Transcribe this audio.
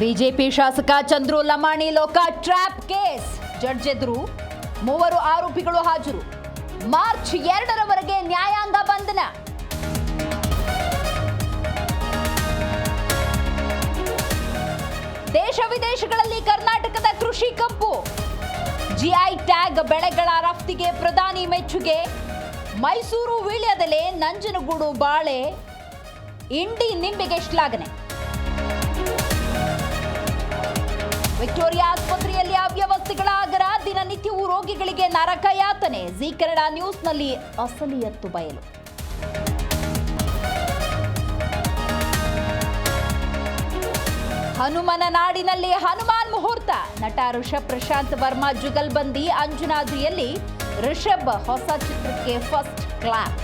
BJP ಶಾಸಕ ಚಂದ್ರು ಲಮಾಣಿ ಲೋಕ trap case judge ಎದುರು 3 ಆರೋಪಿಗಳು ಹಾಜರು. ಮಾರ್ಚ್ 2ರವರೆಗೆ ನ್ಯಾಯಾಂಗ ಬಂಧನ. ದೇಶ ವಿದೇಶಗಳಲ್ಲಿ ಕರ್ನಾಟಕದ ಕೃಷಿ ಕಂಪು. ಜಿಐ ಟ್ಯಾಗ್ ಬೆಳೆಗಳ ರಫ್ತಿಗೆ ಪ್ರಧಾನಿ ಮೆಚ್ಚುಗೆ. ಮೈಸೂರು ವೀಳ್ಯದೆಲೆ, ನಂಜನಗೂಡು ಬಾಳೆ, ಇಂಡಿ ನಿಂಬೆಗೆ ಶ್ಲಾಘನೆ. ವಿಕ್ಟೋರಿಯಾ ಆಸ್ಪತ್ರೆಯಲ್ಲಿ ಅವ್ಯವಸ್ಥೆಗಳ ಆಗರ. ದಿನನಿತ್ಯವೂ ರೋಗಿಗಳಿಗೆ ನರಕ ಯಾತನೆ. ಜಿ ಕನ್ನಡ ನ್ಯೂಸ್ನಲ್ಲಿ ಅಸಲಿಯತ್ತು ಬಯಲು. ಹನುಮನ ನಾಡಿನಲ್ಲಿ ಹನುಮಾನ್ ಮುಹೂರ್ತ. ನಟ ಋಷಭ್ ಪ್ರಶಾಂತ್ ವರ್ಮಾ ಜುಗಲ್ಬಂದಿ. ಅಂಜನಾದ್ರಿಯಲ್ಲಿ ಋಷಭ್ ಹೊಸ ಚಿತ್ರಕ್ಕೆ ಫಸ್ಟ್ ಕ್ಲಾಪ್.